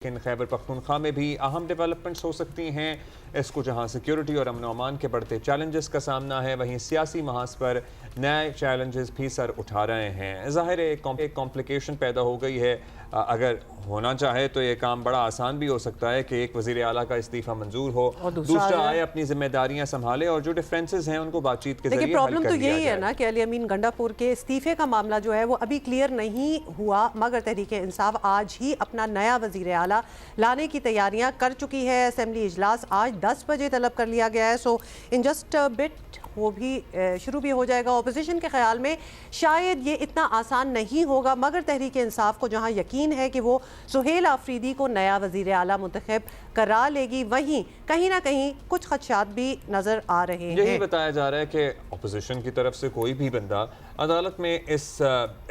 लेकिन खैबर पख्तूनख्वा में भी अहम डेवलपमेंट्स हो सकती हैं। इसको जहां सिक्योरिटी और अमन अमान के बढ़ते चैलेंजेस का सामना है, वहीं सियासी महाज पर नए चैलेंजेस भी सर उठा रहे हैं। ज़ाहिर है एक कॉम्प्लिकेशन पैदा हो गई है। अगर होना चाहे तो ये काम बड़ा आसान भी हो सकता है कि एक वज़ीर आला का इस्तीफ़ा मंजूर हो, और दूसरा आए अपनी जिम्मेदारियां संभाले और जो डिफरेंसेस हैं उनको बातचीत के देखिए, जरिए हल प्रॉब्लम कर तो लिया यही है जाए। ना कि अली अमीन गंडापुर के इस्तीफे का मामला जो है वो अभी क्लियर नहीं हुआ, मगर तहरीक इंसाफ आज ही अपना नया वजीर आला लाने की तैयारियां कर चुकी है। असेंबली इजलास आज 10 बजे तलब कर लिया गया है। सो इन जस्ट बिट वो भी शुरू भी हो जाएगा। अपोजिशन के ख्याल में शायद ये इतना आसान नहीं होगा, मगर तहरीक इंसाफ को जहां यकीन है कि वो सुहेल आफरीदी को नया वजीर आला मुंतखब करा लेगी, वहीं कहीं ना कहीं कुछ खदशात भी नजर आ रहे हैं। यही बताया जा रहा है कि अपोजिशन की तरफ से कोई भी बंदा अदालत में इस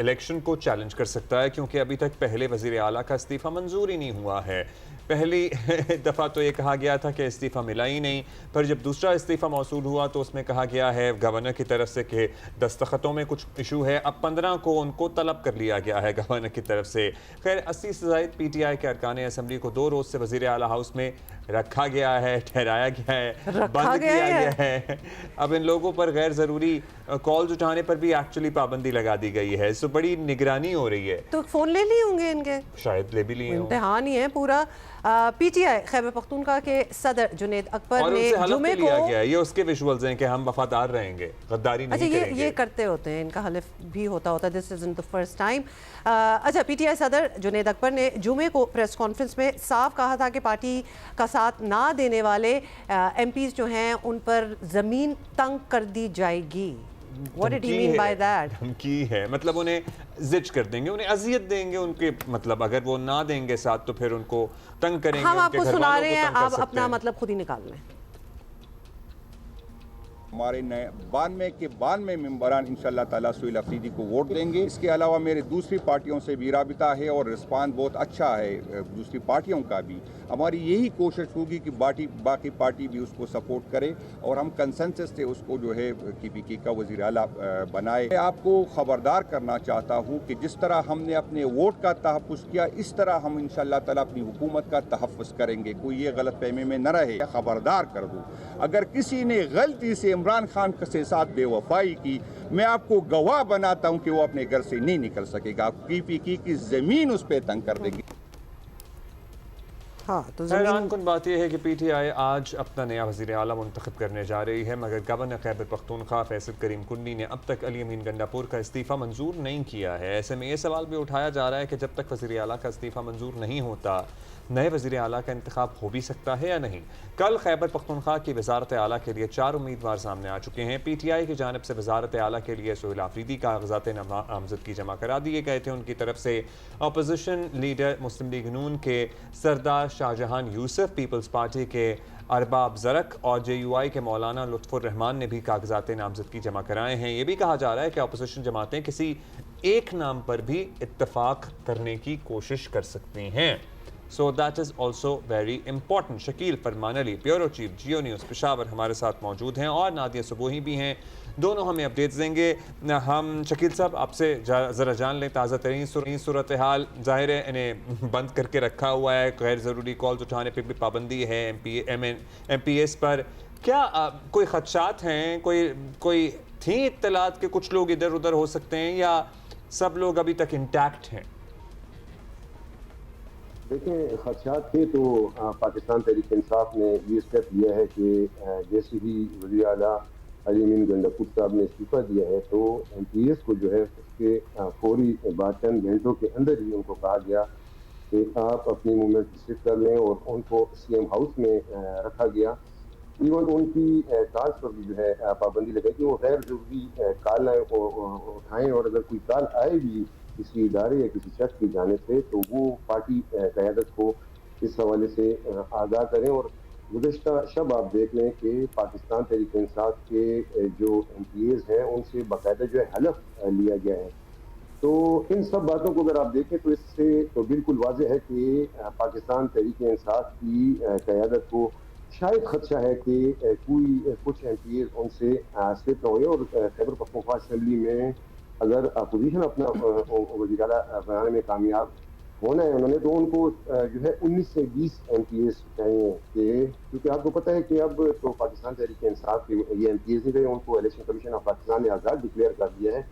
इलेक्शन को चैलेंज कर सकता है, क्योंकि अभी तक पहले वजीर आला का इस्तीफ़ा मंजूर ही नहीं हुआ है। पहली दफ़ा तो ये कहा गया था कि इस्तीफ़ा मिला ही नहीं, पर जब दूसरा इस्तीफ़ा मौसूल हुआ तो उसमें कहा गया है गवर्नर की तरफ से कि दस्तखतों में कुछ इशू है। अब 15 को उनको तलब कर लिया गया है गवर्नर की तरफ से। खैर 80 से ज़ायद PTI के अरकान असम्बली को 2 रोज़ से वज़ीर आला हाउस में रखा गया है, ठहराया गया है, बंद किया गया है। अब इन लोगों पर गैर ज़रूरी कॉल्स उठाने पर भी एक्चुअली पाबंदी लगा दी गई है। सो बड़ी निगरानी हो रही है। तो फ़ोन ले लिए होंगे इनके, शायद ले भी लिए हों। इम्तिहान ही है पूरा। PTI खैबर पख्तूनख्वा के सदर जुनेद अकबर और ने उनसे हलफ जुमे भी लिया को गया है। ये उसके विजुअल्स हैं कि हम वफादार रहेंगे, गद्दारी नहीं करेंगे। ये करते होते हैं, इनका हलफ भी होता है। This is in the first time. अच्छा, PTI सदर जुनेद अकबर ने जुमे को प्रेस कॉन्फ्रेंस में साफ कहा था कि पार्टी का साथ ना देने वाले MPs जो हैं उन पर ज़मीन तंग कर दी जाएगी। What did he mean by that? धमकी है, मतलब उन्हें जिच कर देंगे, उन्हें अजियत देंगे। उनके मतलब अगर वो ना देंगे साथ तो फिर उनको तंग करेंगे। हम आपको सुना रहे हैं, आप सकते अपना हैं। मतलब खुद ही निकाल लें। हमारे नए 92 के 92 मेंबरान इंशाल्लाह ताला सुहेल अफरीदी को वोट देंगे। इसके अलावा मेरे दूसरी पार्टियों से भी राबिता है और रिस्पांस बहुत अच्छा है दूसरी पार्टियों का भी। हमारी यही कोशिश होगी कि बाकी पार्टी भी उसको सपोर्ट करे और हम कंसेंसस से उसको जो है KPK का वज़ीर आला बनाए। मैं आपको ख़बरदार करना चाहता हूँ कि जिस तरह हमने अपने वोट का तहफ़्फ़ुज़ किया, इस तरह हम इंशाल्लाह ताला अपनी हुकूमत का तहफ़्फ़ुज़ करेंगे। कोई ये गलत फहमी में न रहे। ख़बरदार कर दूँ, अगर किसी ने गलती से इमरान खान के साथ बेवफाई की, मैं आपको गवाह बनाता हूं कि वो अपने घर से नहीं निकल सकेगा। KPK की जमीन उस पर तंग कर देगी। हाँ, तो हैरानकुन बात यह है कि PTI आज अपना नया वज़ीर आला मुंतखब करने जा रही है, मगर गवर्नर खैबर पख्तूनख्वा फैसल करीम कुन्नी ने अब तक अली अमीन गंडापुर का इस्तीफ़ा मंजूर नहीं किया है। ऐसे में ये सवाल भी उठाया जा रहा है कि जब तक वज़ीर आला का इस्तीफ़ा मंजूर नहीं होता, नए वज़ीर आला का इंतखाब हो भी सकता है या नहीं। कल खैबर पख्तूनख्वा की वज़ारत आला के लिए 4 उम्मीदवार सामने आ चुके हैं। PTI की जानिब से वज़ारत आला के लिए सुहेल आफरीदी कागज़ात नामज़दगी जमा करा दिए गए थे। उनकी तरफ से अपोजिशन लीडर मुस्लिम लीग नून के सरदार शाहजहान यूसुफ, पीपल्स पार्टी के अरबाब ज़रक और JUI के मौलाना लुत्फ़ुर रहमान ने भी कागज़ात नामज़दगी जमा कराए हैं। ये भी कहा जा रहा है कि अपोजिशन जमातें किसी एक नाम पर भी इत्तफ़ाक़ करने की कोशिश कर सकती हैं। So that is also very important. Shakeel Farman Ali, bureau chief, Jio news Peshawar हमारे साथ मौजूद हैं और नादिया सुबोही भी हैं। दोनों हमें अपडेट्स देंगे। हम शकील साहब आपसे ज़रा जान लें ताज़ा तरीन सूरत हाल। ज़ाहिर है इन्हें बंद करके रखा हुआ है, गैर ज़रूरी कॉल्स उठाने पर भी पाबंदी है MPS पर। क्या कोई खदशात हैं, कोई थी इत्तलात के कुछ लोग इधर उधर हो सकते हैं या सब लोग अभी तक इंटैक्ट हैं? देखें, खदशात थे तो पाकिस्तान तहरीक इंसाफ ने ये स्टेप लिया है कि जैसे ही वज़ीर आला अली अमीन गंडापुर साहब ने इस्तीफ़ा दिया है तो MPS को जो है उसके फौरी बाद चंद घंटों के अंदर ही उनको कहा गया कि आप अपनी मूवमेंट रिस्ट्रिक्ट कर लें और उनको CM हाउस में रखा गया। इवन उनकी कॉल्स पर भी जो है पाबंदी लगाई कि वो गैर जरूरी कॉल उठाएँ और अगर कोई कॉल आए भी किसी इदारे या किसी शख्स की जानिब से तो वो पार्टी क़यादत को इस हवाले से आगाह करें। और गुज़श्ता शब आप देख लें कि पाकिस्तान तहरीक इंसाफ के जो MPs हैं उनसे बाकायदा जो है हलफ लिया गया है। तो इन सब बातों को अगर आप देखें तो इससे तो बिल्कुल वाज़ेह है कि पाकिस्तान तहरीक इंसाफ की क़यादत को शायद खदशा है कि कुछ MPs उनसे स्लिप न हुए और खैबर पख्तूनख्वा असेंबली में अगर अपोजिशन अपना वज़ीर आला बनाने में कामयाब होना है उन्होंने, तो उनको जो है 19 से 20 MPs चाहिए कि, क्योंकि आपको पता है कि अब तो पाकिस्तान तहरीक इंसाफ के ये MPs नहीं रहे, उनको इलेक्शन कमीशन ऑफ पाकिस्तान ने आज़ाद डिक्लेयर कर दिया है।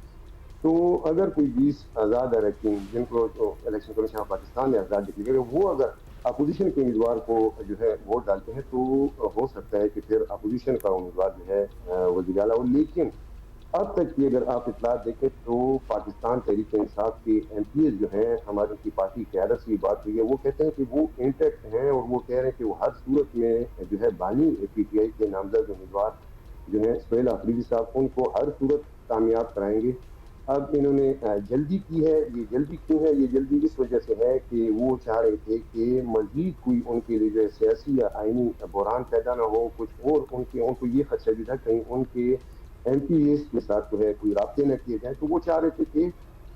तो अगर कोई 20 आज़ाद अरकान जिनको इलेक्शन कमीशन ऑफ पाकिस्तान ने आज़ाद डिक्लेयर किया, वो अगर अपोजिशन के उम्मीदवार को जो है वोट डालते हैं तो हो सकता है कि फिर अपोजिशन का उम्मीदवार जो है वज़ीर आला हो। लेकिन अब तक की अगर आप इतला देखें तो पाकिस्तान तहरीक इंसाफ के MPs जो हैं, हमारी उनकी पार्टी क़यादत से बात हुई है, वो कहते हैं कि वो इंटैक्ट हैं और वो कह रहे हैं कि वो हर सूरत में जो है बानी PTI के नामजद उम्मीदवार जो है सुहेल अफरीदी साहब, उनको हर सूरत कामयाब कराएंगे। अब इन्होंने जल्दी की है, ये जल्दी क्यों है? ये जल्दी इस वजह से है कि वो चाह रहे थे कि मजीद कोई उनके लिए जो है सियासी या आइनी बहरान पैदा ना हो, कुछ और उनको ये खदशा भी था कहीं उनके MPs के साथ जो है कोई राब्ते न किए जाए, तो वो चाह रहे थे कि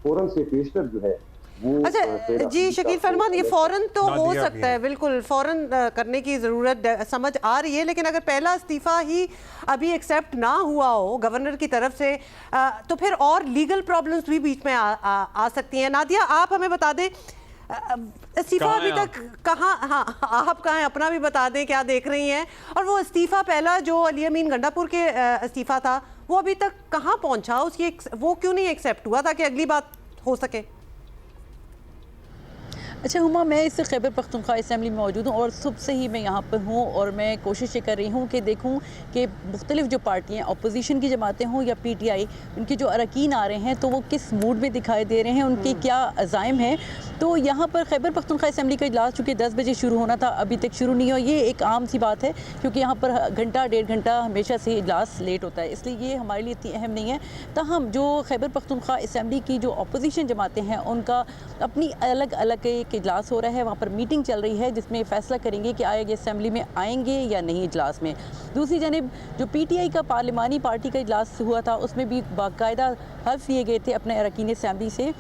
फौरन से पेशतर जो है वो। अच्छा जी शकील फरमान, ये फौरन तो हो सकता है, बिल्कुल फौरन करने की ज़रूरत समझ आ रही है, लेकिन अगर पहला इस्तीफ़ा ही अभी एक्सेप्ट ना हुआ हो गवर्नर की तरफ से तो फिर और लीगल प्रॉब्लम्स भी बीच में आ सकती हैं। नादिया, आप हमें बता दें इस्तीफ़ा अभी तक कहाँ, हाँ आप कहाँ हैं, अपना भी बता दें क्या देख रही हैं, और वो इस्तीफ़ा पहला जो अली अमीन गंडापुर के इस्तीफ़ा था वो अभी तक कहाँ पहुँचा, उसकी वो क्यों नहीं एक्सेप्ट हुआ ताकि अगली बात हो सके? अच्छा हुमा, मैं इस खैबर पख्तूनख्वा असम्बली में मौजूद हूँ और सुबह से ही मैं यहाँ पर हूँ और मैं कोशिश ये कर रही हूँ कि देखूँ कि मुख्तलिफ जो पार्टियाँ अपोजिशन की जमातें हों या PTI, उनके जो अरकान आ रहे हैं तो वो किस मूड में दिखाई दे रहे हैं, उनके क्या अज़ाइम हैं। तो यहाँ पर खैबर पख्तूनख्वा असम्बली का इजलास चूँकि 10 बजे शुरू होना था, अभी तक शुरू नहीं हुआ। ये एक आम सी बात है क्योंकि यहाँ पर घंटा 1.5 घंटा हमेशा से इजलास लेट होता है, इसलिए ये हमारे लिए इतनी अहम नहीं है। ताहम जो खैबर पख्तूनख्वा असम्बली की जो अपोजिशन जमातें हैं उनका अपनी अलग अलग एक इजलास हो रहा है, वहाँ पर मीटिंग चल रही है जिसमें फ़ैसला करेंगे कि आया ये असम्बली में आएंगे या नहीं इजलास में। दूसरी जानिब जो PTI का पार्लिमानी पार्टी का इजलास हुआ था उसमें भी बाकायदा हल्फ लिए गए थे अपने अरकान असम्बली से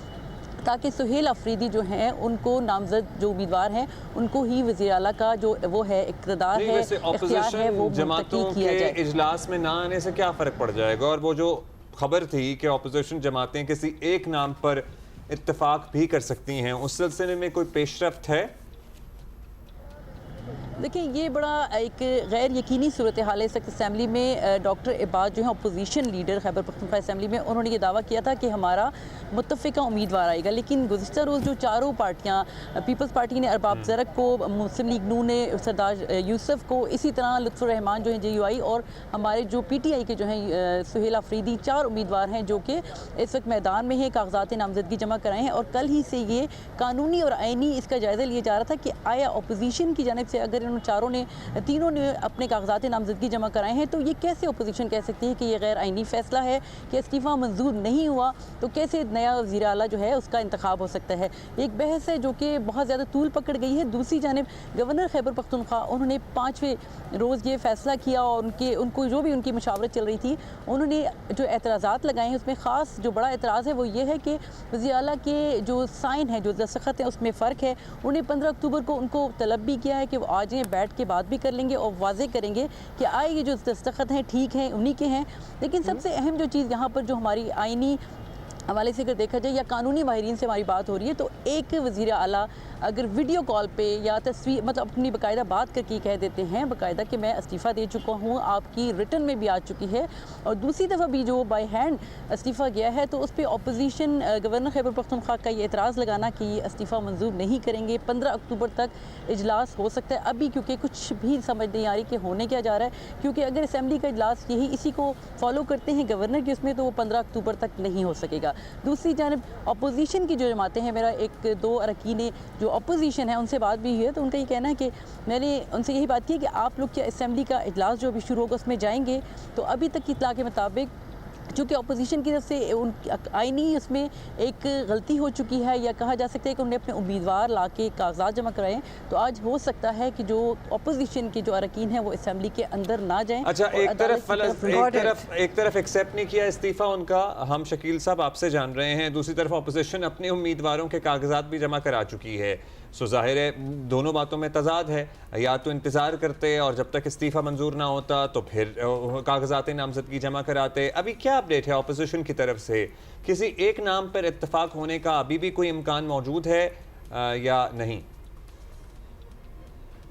ताकि सुहेल अफरीदी जो हैं उनको नामजद जो उम्मीदवार हैं उनको ही वज़ीर आला का जो वो है इक़्तिदार है, इख्तियार है, वो जमातों के इजलास में ना आने से क्या फ़र्क पड़ जाएगा? और वो जो खबर थी कि अपोजिशन जमातें किसी एक नाम पर इत्तेफाक भी कर सकती हैं, उस सिलसिले में कोई पेशरफ्त है? देखिए, ये बड़ा एक गैर यकीनी सूरत हाल है। इस असम्बली में डॉक्टर इबाद जो है opposition leader Khyber Pakhtunkhwa assembly में, उन्होंने ये दावा किया था कि हमारा मुत्तफ़िका उम्मीदवार आएगा, लेकिन गुज़िश्ता रोज़ जो चारों पार्टियाँ, पीपल्स पार्टी ने अरबाब ज़रक को, मुस्लिम लीग नून ने सरदार यूसुफ को, इसी तरह लुत्फ़ुर रहमान जो है JUI और हमारे जो PTI के जो हैं सुहेल अफरीदी, 4 उम्मीदवार हैं जो कि इस वक्त मैदान में हैं, कागज़ात नामजदगी जमा कराए हैं। और कल ही से ये कानूनी और आइनी इसका जायज़ा लिया जा रहा था कि आया अपोजिशन की जानिब से अगर तीनों ने अपने कागजात नामजदगी जमा कराए हैं तो ये कैसे अपोजिशन कह सकती है कि ये गैर आइनी फ़ैसला है कि इस्तीफ़ा मंजूर नहीं हुआ, तो कैसे नया वज़ीर आला जो है उसका इंतखाब हो सकता है। एक बहस है जो कि बहुत ज़्यादा तूल पकड़ गई है। दूसरी जानिब गवर्नर खैबर पख्तूनख्वा, उन्होंने 5वें रोज़ ये फ़ैसला किया और उनको जो भी उनकी मुशावरत चल रही थी, उन्होंने जो एतराज़ात लगाए हैं उसमें ख़ास जो बड़ा एतराज़ है वो ये है कि वज़ीर आला के जो साइन है, जो दस्तखत है, उसमें फ़र्क है। उन्हें 15 अक्टूबर को उनको तलब भी किया है कि वो आ जाएँ, बैठ के बात भी कर लेंगे और वाज़े करेंगे कि आए ये जो दस्तखत हैं ठीक हैं, उन्हीं के हैं। लेकिन सबसे अहम जो चीज़ यहाँ पर जो हमारी आइनी हवाले से अगर देखा जाए या कानूनी माहिरीन से हमारी बात हो रही है, तो एक वज़ीर आला अगर वीडियो कॉल पे या तस्वीर मतलब अपनी बाकायदा बात करके कह देते हैं बाकायदा कि मैं इस्तीफ़ा दे चुका हूँ, आपकी रिटर्न में भी आ चुकी है, और दूसरी दफ़ा भी जो बाय हैंड इस्तीफ़ा गया है, तो उस पर अपोजिशन गवर्नर खैबर पख्तूनख्वा का ये एतराज़ लगाना कि ये इस्तीफ़ा मंजूर नहीं करेंगे, 15 अक्टूबर तक इजलास हो सकता है अभी, क्योंकि कुछ भी समझ नहीं आ रही कि होने क्या जा रहा है। क्योंकि अगर असम्बली का इजलास यही इसी को फॉलो करते हैं गवर्नर की उसमें, तो वो 15 अक्टूबर तक नहीं हो सकेगा। दूसरी जानब अपोजिशन की जो जमातें हैं, मेरा 1-2 अरकान जो अपोजिशन है उनसे बात भी हुई है, तो उनका ये कहना है कि मैंने उनसे यही बात की कि आप लोग क्या असम्बली का इजलास जो अभी शुरू होगा उसमें जाएंगे? तो अभी तक की इत्तला के मुताबिक चूँकि अपोजिशन की तरफ से उन आइनी उसमें एक गलती हो चुकी है, या कहा जा सकता है कि उन्होंने अपने उम्मीदवार ला के कागजात जमा कराए, तो आज हो सकता है कि जो अपोजिशन के जो अरकान हैं वो असम्बली के अंदर ना जाएं। अच्छा, एक तरफ एक्सेप्ट नहीं किया इस्तीफ़ा उनका, हम शकील साहब आपसे जान रहे हैं, दूसरी तरफ अपोजिशन अपने उम्मीदवारों के कागजात भी जमा करा चुकी है। सो जाहिर है दोनों बातों में तजाद है, या तो इंतज़ार करते और जब तक इस्तीफ़ा मंजूर ना होता तो फिर कागजात नामजदगी जमा कराते। अभी क्या अपडेट है अपोजिशन की तरफ से? किसी एक नाम पर इत्तफाक होने का अभी भी कोई इम्कान मौजूद है या नहीं?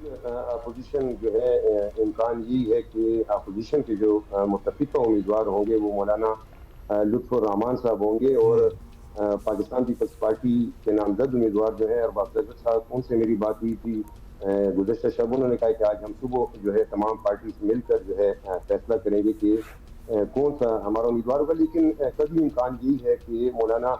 अपोजिशन जो है, इम्कान यही है कि अपोजिशन के जो मुतफिका उम्मीदवार होंगे वो मौलाना लुत्फुर रहमान साहब होंगे और पाकिस्तान पीपल्स पार्टी के नामजद उम्मीदवार जो है अरबाज ज़फर साहब, उनसे मेरी बात हुई थी गुज़श्ता शब। उन्होंने कहा कि आज हम सुबह जो है तमाम पार्टी से मिलकर जो है फैसला करेंगे कि कौन सा हमारा उम्मीदवार होगा। लेकिन कभी इम्कान यही है कि मौलाना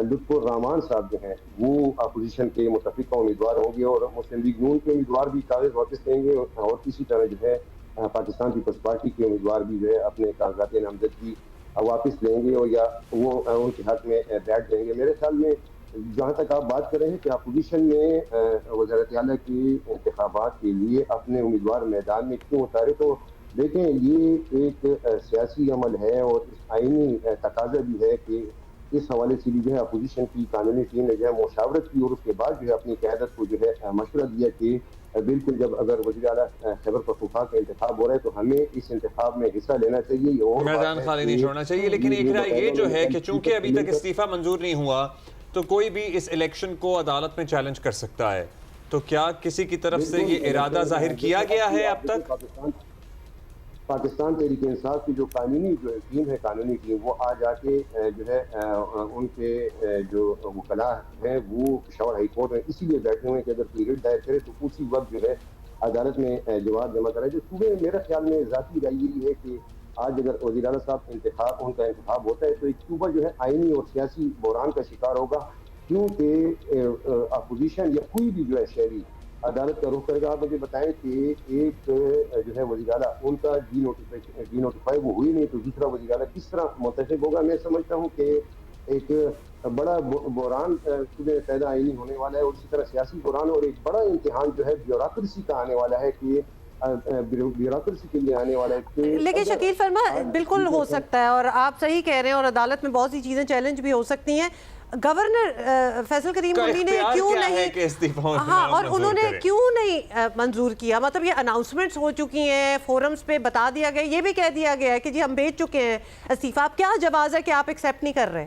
लुत्फुर रहमान साहब जो हैं वो अपोजिशन के मुतफिका उम्मीदवार होंगे और मुस्लिम लीग नून के उम्मीदवार भी कागज वापस लेंगे और इसी तरह जो है पाकिस्तान पीपल्स पार्टी के उम्मीदवार भी जो है अपने कागजात नामजदगी वापस लेंगे और या वो उनके हक में बैठ जाएंगे। मेरे ख्याल में जहाँ तक आप बात कर रहे हैं कि अपोजिशन में वज़ारत आला के इंतखाबात के लिए अपने उम्मीदवार मैदान में क्यों उतारे, तो देखें ये एक सियासी अमल है और आइनी तकाजा भी है कि इस हवाले से भी जो है अपोजिशन की कानूनी टीम ने जो है मुशावरत की और उसके बाद जो है अपनी क़यादत को जो है मशवरा दिया कि बिल्कुल जब अगर वज़ीर आला खैबर पख्तूनख्वा का इंतखाब हो रहा है तो हमें इस इंतखाब में हिस्सा लेना चाहिए और मैदान खाली नहीं छोड़ना चाहिए। लेकिन एक राय ये जो है कि चूंकि अभी तक इस्तीफा मंजूर नहीं हुआ तो कोई भी इस इलेक्शन को अदालत में चैलेंज कर सकता है, तो क्या किसी की तरफ से ये इरादा जाहिर किया गया है अब तक? पाकिस्तान तहरीक इंसाफ की जो कानूनी जो टीम है, कानूनी टीम, वो आज आके जो है उनके जो वकला हैं वो पेशावर हाई कोर्ट में इसीलिए बैठे हुए हैं कि अगर पीरियड दायर करे तो उसी वक्त जो है अदालत में जवाब जमा कराए। जो सुबह मेरे ख्याल में ज़ाती राय यही है कि आज अगर वज़ीर आला साहब उनका इंतखाब होता है तो एक सूबा जो है आइनी और सियासी बहरान का शिकार होगा, क्योंकि अपोजिशन या कोई भी जो है शहरी अदालत का रुख करेगा। आप मुझे बताएं कि एक जो है वज़ीर आला उनका डी नोटिफाई वो हुई नहीं तो दूसरा वज़ीर आला किस तरह मुंतखब होगा। मैं समझता हूँ कि एक बड़ा बहरान सुबह पैदा आइनी होने वाला है और इसी तरह सियासी बहरान और एक बड़ा इम्तिहान जो है ब्यूरोक्रेसी का आने वाला है कि ब्यूरोक्रेसी के लिए आने वाला है। लेकिन शकील फरमा बिल्कुल हो सकता है और आप सही कह रहे हैं और अदालत में बहुत सी चीज़ें चैलेंज भी हो सकती हैं। गवर्नर फैसल करीम कुंडी ने क्यों नहीं, हाँ, और उन्होंने क्यों नहीं मंजूर किया? मतलब ये अनाउंसमेंट्स हो चुकी हैं, फोरम्स पे बता दिया गया, ये भी कह दिया गया है कि जी हम भेज चुके हैं इस्तीफा। आप क्या जवाब है कि आप एक्सेप्ट नहीं कर रहे?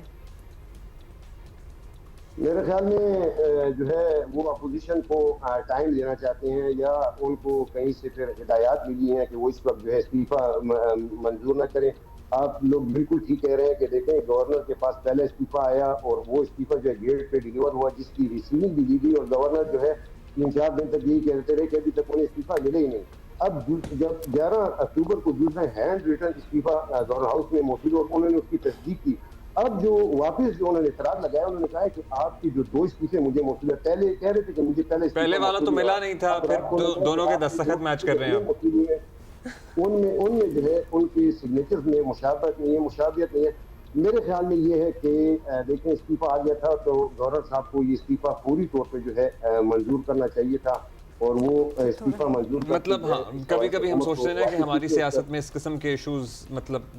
मेरे ख्याल में जो है वो अपोजिशन को टाइम देना चाहते हैं या उनको कहीं से फिर हिदायत मिली हैं कि वो इस वक्त जो है इस्तीफा मंजूर न करें। आप लोग बिल्कुल ठीक कह रहे हैं कि देखें गवर्नर के पास पहले इस्तीफा आया और वो इस्तीफा जो है गेट पे डिलीवर हुआ जिसकी रिसीविंग भी दी गई और गवर्नर जो है 3-4 दिन तक यही कहते रहे कि अभी तक उन्हें इस्तीफा मिले ही नहीं। अब जब 11 अक्टूबर को दूसरा हैंड रिटर्न इस्तीफा गवर्नर हाउस में मौजूद और उन्होंने उसकी तस्दीक की, अब जो वापस जो उन्होंने इतराज लगाया उन्होंने कहा कि आपकी जो 2 इस्तीफे मुझे मौजूद है, पहले कह रहे थे कि मुझे पहले वाला तो मिला नहीं था, फिर दोनों के दस्तखत मैच कर रहे हैं। उनमें जो है उनकी सिग्नेचर्स में मुशाबहत नहीं है। मेरे ख्याल में ये है कि देखें इस्तीफा आ गया था तो गवर्नर साहब को ये इस्तीफा पूरी तौर पे जो है मंजूर करना चाहिए था और वो इस्तीफा मंजूर मतलब हाँ, कभी कभी हम सोचते हैं ना कि हमारी सियासत में इस किस्म के इशूज़, मतलब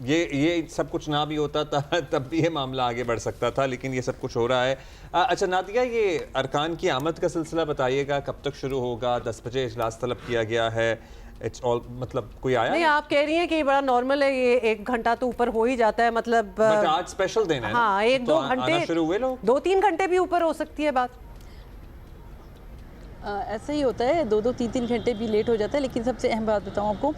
ये सब कुछ ना भी होता था तब भी ये मामला आगे बढ़ सकता था, लेकिन ये सब कुछ हो रहा है। अच्छा नादिया, ये अरकान की आमद का सिलसिला बताइएगा, कब तक शुरू होगा? 10 बजे इजलास तलब किया गया है। इट्स ऑल, मतलब कोई आया नहीं? आप कह रही हैं कि ये बड़ा नॉर्मल है, ये 1 घंटा तो ऊपर हो ही जाता है, मतलब आज स्पेशल देना है। हाँ, 1-2 घंटे शुरू हुए लोग, 2-3 घंटे भी ऊपर हो सकती है बात। ऐसा ही होता है, 2-2, 3-3 घंटे भी लेट हो जाता है। लेकिन सबसे अहम बात बताऊं आपको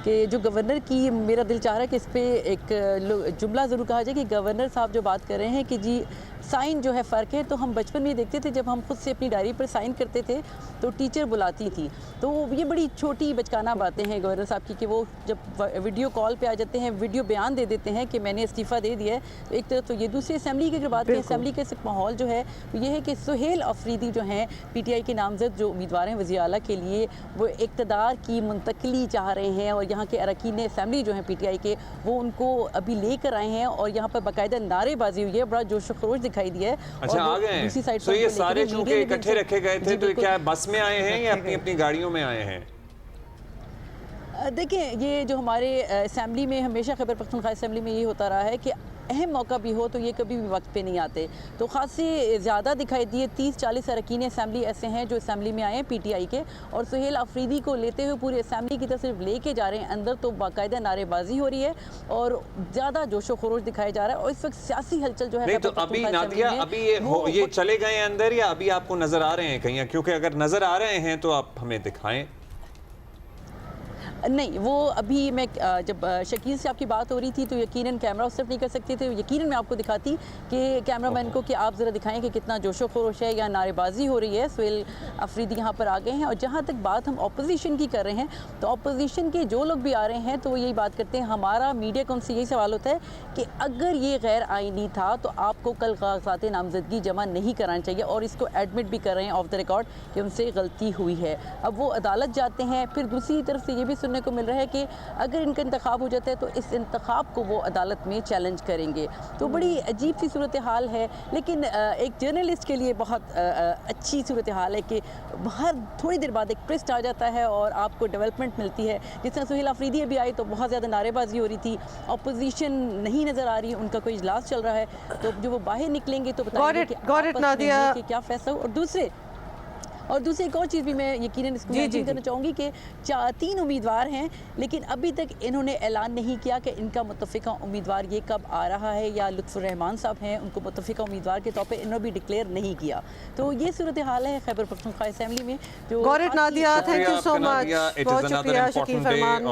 कि जो गवर्नर की, मेरा दिल चाह रहा है कि इस पर एक जुमला ज़रूर कहा जाए कि गवर्नर साहब जो बात कर रहे हैं कि जी साइन जो है फ़र्क है, तो हम बचपन में देखते थे जब हम खुद से अपनी डायरी पर साइन करते थे तो टीचर बुलाती थी। तो ये बड़ी छोटी बचकाना बातें हैं गवर्नर साहब की कि वो जब वीडियो कॉल पे आ जाते हैं, वीडियो बयान दे देते हैं कि मैंने इस्तीफ़ा दे दिया है। तो एक तरफ तो ये, दूसरी असम्बली की अगर बात करें, असम्बली का माहौल जो है तो ये है कि सुहेल अफरीदी जो हैं PTI के नामजद जो उम्मीदवार हैं वज़ीर आला के लिए, वो इक़्तिदार की मुंतकली चाह रहे हैं और यहाँ के अरकान असम्बली जो हैं PTI के, वो उनको अभी लेकर आए हैं और यहाँ पर बाकायदा नारेबाजी हुई है, बड़ा जोश खरोश दिखाई दिया है। अच्छा, आ गए हैं। तो ये सारे चूंकि इकट्ठे रखे गए थे तो क्या बस में आए हैं या अपनी अपनी गाड़ियों में आए हैं? देखिए, ये जो हमारे असम्बली में हमेशा खैबर पख्तूनख्वा असम्बली में ये होता रहा है कि अहम मौका भी हो तो ये कभी भी वक्त पे नहीं आते। तो खासी ज़्यादा दिखाई दिए 30-40 अरकान असम्बली ऐसे हैं जो असम्बली में आए हैं PTI के, और सुहेल अफरीदी को लेते हुए पूरी असम्बली की तरफ सिर्फ लेके जा रहे हैं अंदर, तो बाकायदा नारेबाजी हो रही है और ज़्यादा जोशो खरोश दिखाया जा रहा है। और इस वक्त सियासी हलचल जो है नहीं, तो अभी नादिया अभी ये चले गए अंदर या अभी आपको नजर आ रहे हैं कहीं? क्योंकि अगर नजर आ रहे हैं तो आप हमें दिखाएं। नहीं, वो अभी मैं जब शकील से आपकी बात हो रही थी तो यकीनन कैमरा उस तरफ नहीं कर सकते थे, यकीनन मैं आपको दिखाती कि कैमरामैन को कि आप ज़रा दिखाएं कि कितना जोशो खरोश है या नारेबाजी हो रही है। सुहेल अफरीदी यहाँ पर आ गए हैं। और जहाँ तक बात हम अपोजिशन की कर रहे हैं तो अपोजिशन के जो लोग भी आ रहे हैं तो वो यही बात करते हैं, हमारा मीडिया को उनसे यही सवाल होता है कि अगर ये गैर आइनी था तो आपको कल कागज़ात नामजदगी जमा नहीं कराना चाहिए, और इसको एडमिट भी कर रहे हैं ऑफ द रिकॉर्ड कि उनसे गलती हुई है। अब वो अदालत जाते हैं, फिर दूसरी तरफ से ये भी सुनने को मिल रहा है कि अगर इनका इंतखाब हो जाता है तो इस इंतखाब को वो अदालत में चैलेंज करेंगे। तो बड़ी अजीब सी सूरत हाल है, लेकिन एक जर्नलिस्ट के लिए बहुत अच्छी सूरत हाल है कि हर थोड़ी देर बाद एक ट्विस्ट आ जाता है और आपको डेवलपमेंट मिलती है। जिस तरह सुहेल अफरीदी अभी आई तो बहुत ज़्यादा नारेबाजी हो रही थी, अपोजिशन नहीं नज़र आ रही है, उनका कोई इजलास चल रहा है, तो जो वो बाहर निकलेंगे तो बताएंगे कि आपस में क्या फैसला हो। और दूसरी एक और चीज़ भी मैं यकीनन इसको मेंशन करना चाहूँगी कि 3 उम्मीदवार हैं, लेकिन अभी तक इन्होंने ऐलान नहीं किया कि इनका मुतफ़िका उम्मीदवार ये कब आ रहा है, या लुत्फ़ुर रहमान साहब हैं उनको मुतफ़िका उम्मीदवार के तौर पे इन्होंने भी डिक्लेयर नहीं किया। तो ये सूरत हाल है खैबर पख्तूनख्वा असेंबली में। जो Nadia, thank you so much, बहुत शुक्रिया शकील फरमान।